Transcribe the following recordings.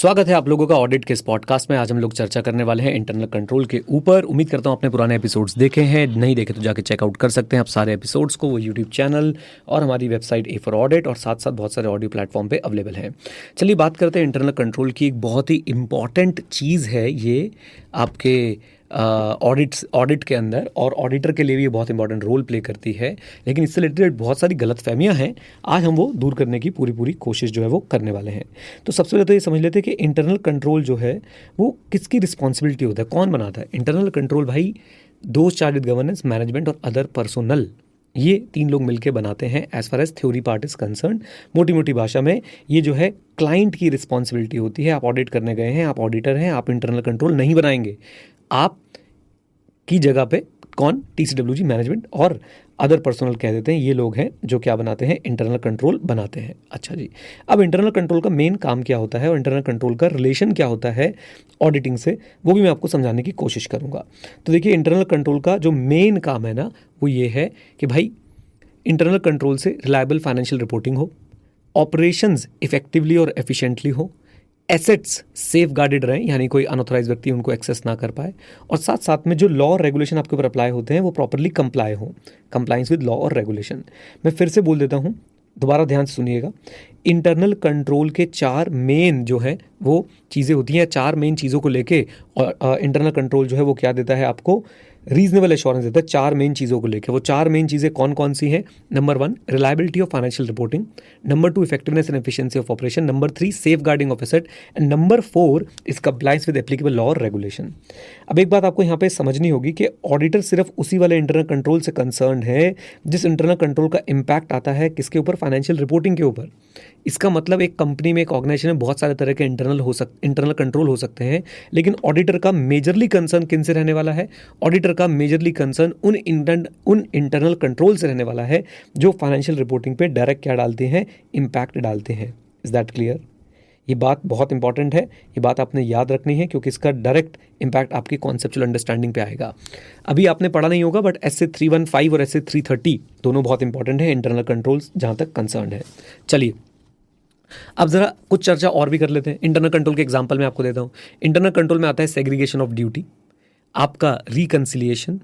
स्वागत है आप लोगों का ऑडिट के इस पॉडकास्ट में। आज हम लोग चर्चा करने वाले हैं इंटरनल कंट्रोल के ऊपर। उम्मीद करता हूं आपने पुराने एपिसोड्स देखे हैं, नहीं देखे तो जाके चेकआउट कर सकते हैं आप सारे एपिसोड्स को। वो यूट्यूब चैनल और हमारी वेबसाइट ए फॉर ऑडिट और साथ साथ बहुत सारे ऑडियो प्लेटफॉर्म पे अवेलेबल हैं। चलिए बात करते हैं इंटरनल कंट्रोल की। एक बहुत ही इंपॉर्टेंट चीज़ है ये आपके ऑडिट के अंदर, और ऑडिटर के लिए भी ये बहुत इंपॉर्टेंट रोल प्ले करती है। लेकिन इससे रिलेटेड बहुत सारी गलतफहमियां हैं, आज हम वो दूर करने की पूरी कोशिश जो है वो करने वाले हैं। तो सबसे पहले तो ये समझ लेते हैं कि इंटरनल कंट्रोल जो है वो किसकी रिस्पॉन्सिबिलिटी होता है, कौन बनाता है। Internal control by those charged with governance, management और अदर पर्सोनल, ये तीन लोग मिलकर बनाते हैं as far as theory part is concern. मोटी मोटी भाषा में ये जो है क्लाइंट की रिस्पॉन्सिबिलिटी होती है। आप ऑडिट करने गए हैं, आप ऑडिटर हैं, आप इंटरनल कंट्रोल नहीं बनाएंगे। आप की जगह पे कौन, टीसीडब्ल्यूजी, मैनेजमेंट और अदर पर्सनल कह देते हैं, ये लोग हैं जो क्या बनाते हैं, इंटरनल कंट्रोल बनाते हैं। अच्छा जी, अब इंटरनल कंट्रोल का मेन काम क्या होता है और इंटरनल कंट्रोल का रिलेशन क्या होता है ऑडिटिंग से, वो भी मैं आपको समझाने की कोशिश करूंगा। तो देखिए, इंटरनल कंट्रोल का जो मेन काम है ना, वो ये है कि भाई इंटरनल कंट्रोल से रिलायबल फाइनेंशियल रिपोर्टिंग हो, ऑपरेशंस इफेक्टिवली और एफिशिएंटली हो, एसेट्स सेफ गार्डेड रहें, यानी कोई अनऑथराइज व्यक्ति उनको एक्सेस ना कर पाए, और साथ साथ में जो लॉ और रेगुलेशन आपके ऊपर अप्लाई होते हैं वो प्रॉपरली कंप्लाई हो, कंप्लाइंस विद लॉ और रेगुलेशन। मैं फिर से बोल देता हूँ, दोबारा ध्यान से सुनिएगा। इंटरनल कंट्रोल के चार मेन जो है वो चीज़ें होती हैं, चार मेन चीज़ों को लेके और इंटरनल कंट्रोल जो है वो क्या देता है आपको, रीजनेबल एश्योरेंस देता है चार मेन चीज़ों को लेकर। वो चार मेन चीज़ें कौन कौन सी हैं? Number 1 reliability of financial reporting, number 2 effectiveness and efficiency of operation, number 3 safeguarding of asset, and number 4 is compliance with applicable law और रेगुलेशन। अब एक बात आपको यहाँ पे समझनी होगी कि ऑडिटर सिर्फ उसी वाले इंटरनल कंट्रोल से कंसर्न है जिस इंटरनल कंट्रोल का इंपैक्ट आता है किसके ऊपर, फाइनेंशियल रिपोर्टिंग के ऊपर। इसका मतलब एक कंपनी में, एक ऑर्गेनाइजेशन में बहुत सारे तरह के इंटरनल कंट्रोल हो सकते हैं, लेकिन ऑडिटर का मेजरली कंसर्न किन से रहने वाला है? ऑडिटर का मेजरली कंसर्न उन इंटरनल कंट्रोल से रहने वाला है जो फाइनेंशियल रिपोर्टिंग पे डायरेक्ट क्या डालते हैं, इंपैक्ट डालते हैं। Is that clear? ये बात बहुत इंपॉर्टेंट है, ये बात आपने याद रखनी है, क्योंकि इसका डायरेक्ट इंपैक्ट आपकी कॉन्सेप्चुअल अंडरस्टैंडिंग पे आएगा। अभी आपने पढ़ा नहीं होगा, बट एसए 315 और एसए 330 दोनों बहुत इंपॉर्टेंट है इंटरनल कंट्रोल्स जहाँ तक कंसर्न है। चलिए अब जरा कुछ चर्चा और भी कर लेते हैं। इंटरनल कंट्रोल के एग्जांपल मैं आपको देता हूँ। इंटरनल कंट्रोल में आता है सेग्रीगेशन ऑफ ड्यूटी, आपका रिकंसिलिएशन,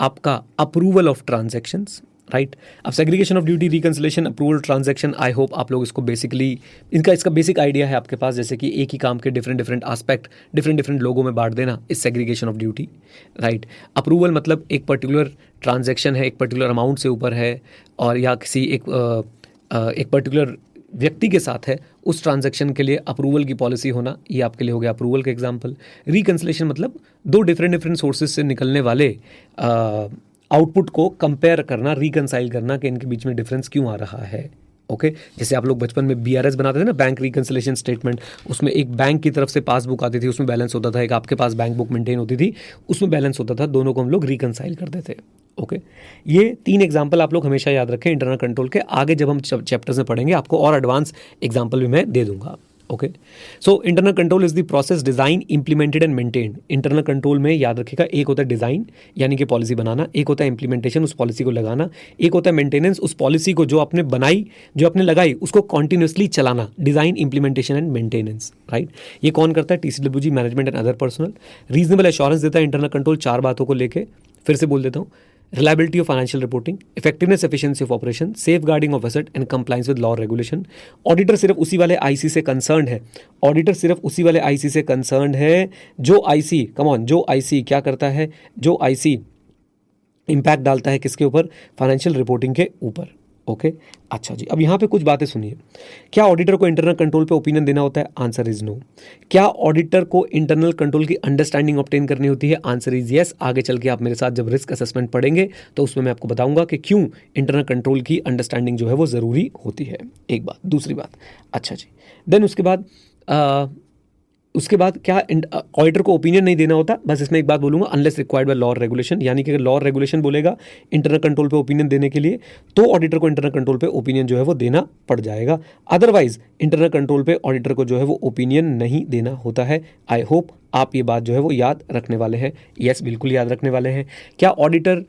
आपका अप्रूवल ऑफ ट्रांजैक्शंस, राइट। अब segregation of duty, reconciliation, approval, transaction, I hope आप लोग इसको बेसिकली इसका बेसिक आइडिया है आपके पास, जैसे कि एक ही काम के डिफरेंट एस्पेक्ट डिफरेंट लोगों में बांट देना इस segregation of duty, right. Approval मतलब एक पर्टिकुलर ट्रांजैक्शन है, एक पर्टिकुलर अमाउंट से ऊपर है, और या किसी एक पर्टिकुलर व्यक्ति के साथ है, उस ट्रांजैक्शन के लिए अप्रूवल की पॉलिसी होना, ये आपके लिए हो गया अप्रूवल का एग्जांपल। रिकंसिलिएशन मतलब दो डिफरेंट सोर्सेज से निकलने वाले आउटपुट को कंपेयर करना, रिकंसाइल करना कि इनके बीच में डिफरेंस क्यों आ रहा है। ओके जैसे आप लोग बचपन में बीआरएस बनाते थे ना, बैंक रिकंसिलिएशन स्टेटमेंट, उसमें एक बैंक की तरफ से पासबुक आती थी, उसमें बैलेंस होता था, एक आपके पास बैंक बुक मेंटेन होती थी, उसमें बैलेंस होता था, दोनों को हम लोग रिकंसाइल करते थे। ओके ये तीन एग्जाम्पल आप लोग हमेशा याद रखें इंटरनल कंट्रोल के। आगे जब हम चैप्टर्स में पढ़ेंगे आपको और एडवांस एग्जाम्पल भी मैं दे दूंगा। Okay so internal control is the process design, implemented and maintained. Internal control में याद रखिएगा, एक होता है डिजाइन यानी कि पॉलिसी बनाना, एक होता है इंप्लीमेंटेशन, उस पॉलिसी को लगाना, एक होता है मेंटेनेंस, उस पॉलिसी को जो आपने बनाई, जो आपने लगाई, उसको कॉन्टिन्यूसली चलाना। Design, implementation and maintenance, right. ये कौन करता है? TCWG, management and other personal. Reasonable assurance देता है इंटरनल कंट्रोल चार बातों को लेके, फिर से बोल देता हूँ। Reliability of financial reporting, effectiveness efficiency of operation, safeguarding of asset and compliance with law regulation. Auditor सिर्फ उसी वाले आईसी से कंसर्न है, ऑडिटर सिर्फ उसी वाले आईसी से कंसर्न है जो आईसी, कम ऑन, जो आईसी क्या करता है, जो आईसी इंपैक्ट डालता है किसके ऊपर? फाइनेंशियल रिपोर्टिंग के ऊपर। ओके अच्छा जी, अब यहाँ पे कुछ बातें सुनिए। क्या ऑडिटर को इंटरनल कंट्रोल पे ओपिनियन देना होता है? Answer is no. क्या ऑडिटर को इंटरनल कंट्रोल की अंडरस्टैंडिंग ऑब्टेन करनी होती है? Answer is yes. आगे चल के आप मेरे साथ जब रिस्क असेसमेंट पढ़ेंगे तो उसमें मैं आपको बताऊंगा कि क्यों इंटरनल कंट्रोल की अंडरस्टैंडिंग जो है वो ज़रूरी होती है। एक बात। दूसरी बात, अच्छा जी, देन उसके बाद क्या ऑडिटर को ओपिनियन नहीं देना होता? बस इसमें एक बात बोलूंगा, अनलेस रिक्वायर्ड बाय लॉ और रेगुलेशन, यानी कि अगर लॉ और रेगुलेशन बोलेगा इंटरनल कंट्रोल पे ओपिनियन देने के लिए, तो ऑडिटर को इंटरनल कंट्रोल पे ओपिनियन जो है वो देना पड़ जाएगा। अदरवाइज इंटरनल कंट्रोल पे ऑडिटर को जो है वो ओपिनियन नहीं देना होता है। आई होप आप ये बात जो है वो याद रखने वाले हैं। यस बिल्कुल याद रखने वाले हैं। क्या ऑडिटर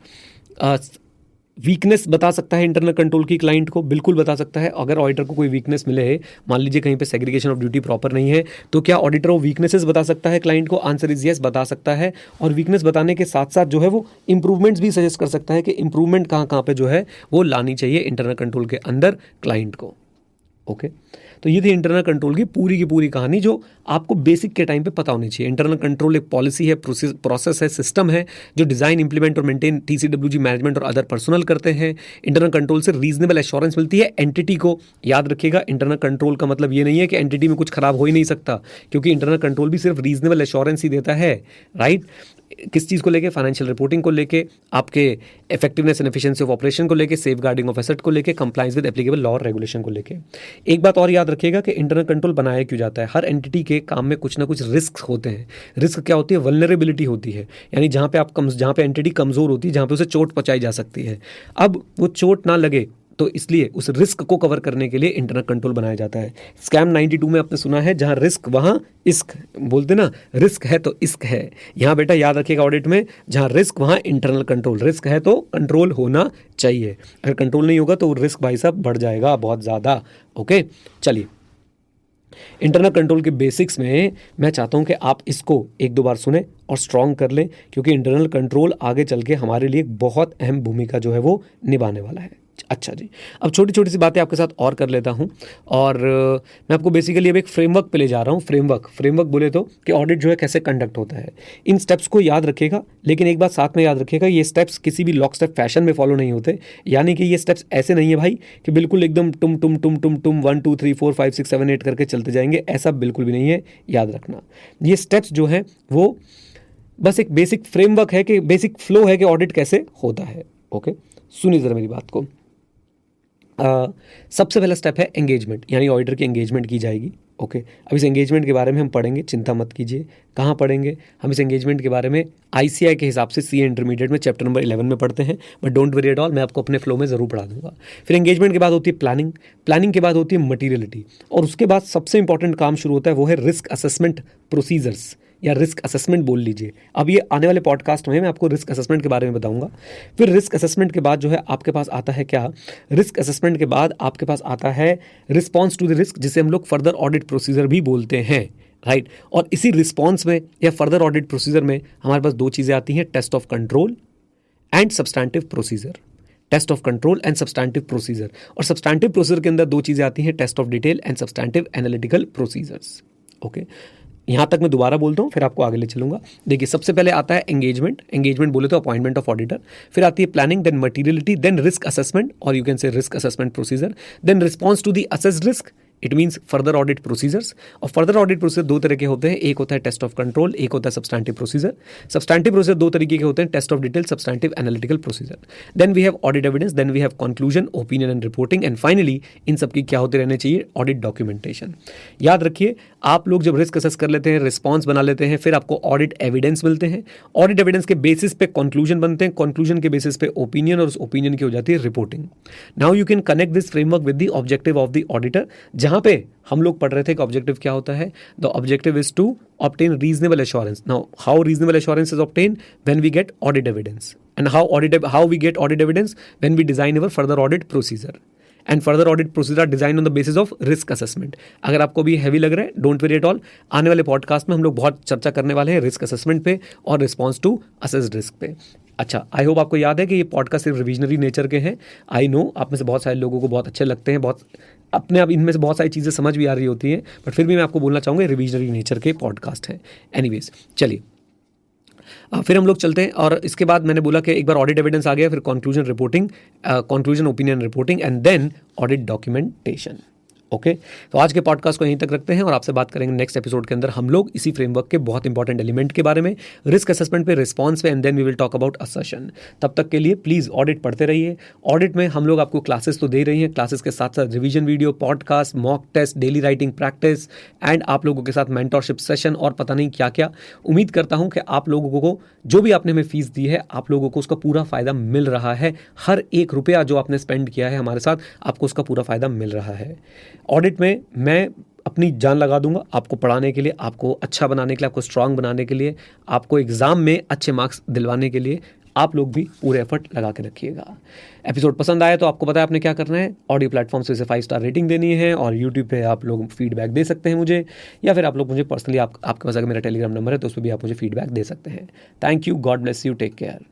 वीकनेस बता सकता है इंटरनल कंट्रोल की क्लाइंट को, बिल्कुल बता सकता है। अगर ऑडिटर को कोई वीकनेस मिले, मान लीजिए कहीं पे सेग्रीगेशन ऑफ ड्यूटी प्रॉपर नहीं है, तो क्या ऑडिटर वो वीकनेसेस बता सकता है क्लाइंट को? आंसर इज यस, बता सकता है। और वीकनेस बताने के साथ साथ जो है वो इंप्रूवमेंट्स भी सजेस्ट कर सकता है कि इंप्रूवमेंट कहाँ कहाँ पे जो है वो लानी चाहिए इंटरनल कंट्रोल के अंदर क्लाइंट को। ओके, तो ये थी इंटरनल कंट्रोल की पूरी कहानी जो आपको बेसिक के टाइम पे पता होनी चाहिए। इंटरनल कंट्रोल एक पॉलिसी है, प्रोसेस है, सिस्टम है जो डिजाइन, इंप्लीमेंट और मेंटेन TCWG मैनेजमेंट और अदर पर्सनल करते हैं। इंटरनल कंट्रोल से रीजनेबल एश्योरेंस मिलती है एंटिटी को। याद रखिएगा, इंटरनल कंट्रोल का मतलब ये नहीं है कि एंटिटी में कुछ खराब हो ही नहीं सकता, क्योंकि इंटरनल कंट्रोल भी सिर्फ रीजनेबल एश्योरेंस ही देता है, राइट। किस चीज़ को लेके? फाइनेंशियल रिपोर्टिंग को लेके, आपके effectiveness and efficiency of operation को लेके, सेफ गार्डिंग ऑफ एसेट को लेके, कंप्लाइंस विद एप्लीकेबल लॉ और रेगुलेशन को लेके। एक बात और याद रखिएगा कि इंटरनल कंट्रोल बनाया क्यों जाता है। हर एंटिटी के काम में कुछ ना कुछ रिस्क होते हैं। रिस्क क्या होती है? वल्नरेबिलिटी होती है, यानी जहाँ पे एंटिटी कमज़ोर होती है, जहाँ पे उसे चोट पहुँचाई जा सकती है। अब वो चोट ना लगे, तो इसलिए उस रिस्क को कवर करने के लिए इंटरनल कंट्रोल बनाया जाता है। स्कैम 92 में आपने सुना है, जहां रिस्क वहां इश्क, बोलते ना, रिस्क है तो इश्क है। यहां बेटा याद रखिएगा ऑडिट में, जहां रिस्क वहां इंटरनल कंट्रोल। रिस्क है तो कंट्रोल होना चाहिए, अगर कंट्रोल नहीं होगा तो रिस्क भाई साहब बढ़ जाएगा बहुत ज़्यादा। ओके, चलिए इंटरनल कंट्रोल के बेसिक्स में मैं चाहता हूं कि आप इसको एक दो बार सुने और स्ट्रॉन्ग कर लें, क्योंकि इंटरनल कंट्रोल आगे चल के हमारे लिए एक बहुत अहम भूमिका जो है वो निभाने वाला है। अच्छा जी, अब छोटी छोटी सी बातें आपके साथ और कर लेता हूं, और मैं आपको बेसिकली अब एक फ्रेमवर्क पे ले जा रहा हूं। फ्रेमवर्क बोले तो कि ऑडिट जो है कैसे कंडक्ट होता है। इन स्टेप्स को याद रखिएगा, लेकिन एक बात साथ में याद रखिएगा, ये स्टेप्स किसी भी लॉक स्टेप फैशन में फॉलो नहीं होते। यानी कि ये स्टेप्स ऐसे नहीं है भाई कि बिल्कुल एकदम टुम 1 2 3 4 5 6 7 8 करके चलते जाएंगे, ऐसा बिल्कुल भी नहीं है। याद रखना, ये स्टेप्स जो हैं वो बस एक बेसिक फ्रेमवर्क है, कि बेसिक फ्लो है कि ऑडिट कैसे होता है। ओके, सुनिए ज़रा मेरी बात को। सबसे पहला स्टेप है एंगेजमेंट, यानी ऑडिटर की एंगेजमेंट की जाएगी। ओके, अब इस एंगेजमेंट के बारे में हम पढ़ेंगे, चिंता मत कीजिए। कहाँ पढ़ेंगे हम इस एंगेजमेंट के बारे में? ICAI के हिसाब से CA इंटरमीडिएट में चैप्टर नंबर 11 में पढ़ते हैं, but don't worry at all, मैं आपको अपने फ्लो में ज़रूर पढ़ा दूंगा। फिर एंगेजमेंट के बाद होती है प्लानिंग के बाद होती है मटीरियलिटी, और उसके बाद सबसे इंपॉर्टेंट काम शुरू होता है, वो है रिस्क असेसमेंट प्रोसीजर्स, या रिस्क असेसमेंट बोल लीजिए। अब ये आने वाले पॉडकास्ट में मैं आपको रिस्क असेसमेंट के बारे में बताऊंगा। फिर रिस्क असेसमेंट के बाद जो है आपके पास आता है क्या? रिस्क असेसमेंट के बाद आपके पास आता है रिस्पॉन्स टू द रिस्क, जिसे हम लोग फर्दर ऑडिट प्रोसीजर भी बोलते हैं, राइट। और इसी रिस्पॉन्स में या फर्दर ऑडिट प्रोसीजर में हमारे पास दो चीज़ें आती हैं, test of control and substantive procedure. Test of control and substantive procedure, और सब्सटैंटिव प्रोसीजर के अंदर दो चीज़ें आती हैं, test of detail and substantive analytical procedures. Okay, यहाँ तक मैं दोबारा बोलता हूँ, फिर आपको आगे ले चलूंगा। देखिए, सबसे पहले आता है एंगेजमेंट बोले तो अपॉइंटमेंट ऑफ ऑडिटर, फिर आती है planning, then materiality, then risk assessment, और you can say risk assessment procedure, then response to the assessed risk, it means further audit procedures. और फर्दर ऑडिट प्रोसीजर दो तरह के होते हैं, एक होता है टेस्ट ऑफ कंट्रोल, एक होता है सब्सटैंटिव प्रोसीजर। सब्सटैंटिव प्रोसीजर दो तरीके के होते हैं, test of detail, substantive analytical procedure. Then we have audit evidence, then we have conclusion, opinion and reporting, and finally इन सबकी क्या होते रहने चाहिए? Audit documentation. याद रखिए, आप लोग जब रिस्क असेस कर लेते हैं, रिस्पॉन्स बना लेते हैं, फिर आपको ऑडिट एविडेंस मिलते हैं। ऑडिट एविडेंस के बेसिस पे कंक्लूजन बनते हैं, कंक्लूजन के बेसिस पे ओपिनियन, और उस ओपिनियन की हो जाती है reporting. Now you can connect this framework with the objective of the auditor, जहां पे हम लोग पढ़ रहे थे कि ऑब्जेक्टिव क्या होता है? The objective is to obtain reasonable assurance. Now how reasonable assurance is obtain? When we get audit evidence, and how we get audit evidence? When we design our further audit procedure, and further audit procedure design on the basis of risk assessment. अगर आपको भी heavy लग रहा है, don't worry at all, आने वाले podcast में हम लोग बहुत चर्चा करने वाले हैं रिस्क असेसमेंट पे और रिस्पॉन्स टू असेस्ड रिस्क पे। अच्छा, आई होप आपको याद है कि ये पॉडकास्ट सिर्फ रिविजनरी नेचर के हैं। आई नो आप में से बहुत सारे लोगों को बहुत अच्छे लगते हैं, बहुत अपने आप इनमें से बहुत सारी चीज़ें समझ भी आ रही होती हैं, बट फिर भी मैं आपको बोलना चाहूँगा रिविजनरी नेचर के पॉडकास्ट हैं। एनीवेज, चलिए फिर हम लोग चलते हैं, और इसके बाद मैंने बोला कि एक बार ऑडिट एविडेंस आ गया, फिर conclusion reporting, conclusion opinion reporting, and then audit documentation. Okay, तो आज के पॉडकास्ट को यहीं तक रखते हैं, और आपसे बात करेंगे नेक्स्ट एपिसोड के अंदर हम लोग इसी फ्रेमवर्क के बहुत इंपॉर्टेंट एलिमेंट के बारे में, रिस्क असेसमेंट पे, रिस्पॉन्स पे, and then we will talk about assertion. तब तक के लिए प्लीज़ ऑडिट पढ़ते रहिए। ऑडिट में हम लोग आपको क्लासेस तो दे रही हैं, क्लासेस के साथ साथ revision video, podcast, mock test, daily writing practice, and आप लोगों के साथ मेंटरशिप सेशन और पता नहीं क्या क्या। उम्मीद करता हूँ कि आप लोगों को जो भी आपने हमें फीस दी है, आप लोगों को उसका पूरा फ़ायदा मिल रहा है। हर एक रुपया जो आपने स्पेंड किया है हमारे साथ, आपको उसका पूरा फ़ायदा मिल रहा है। ऑडिट में मैं अपनी जान लगा दूंगा आपको पढ़ाने के लिए, आपको अच्छा बनाने के लिए, आपको स्ट्रांग बनाने के लिए, आपको एग्जाम में अच्छे मार्क्स दिलवाने के लिए, आप लोग भी पूरे एफर्ट लगा के रखिएगा। एपिसोड पसंद आया तो आपको पता है आपने क्या करना है, ऑडियो प्लेटफॉर्म से इसे 5 स्टार रेटिंग देनी है, और यूट्यूब पे आप लोग फीडबैक दे सकते हैं मुझे, या फिर आप लोग मुझे पर्सनली आपके पास अगर मेरा टेलीग्राम नंबर है तो उस पर भी आप मुझे फीडबैक दे सकते हैं। Thank you, God bless you, take care.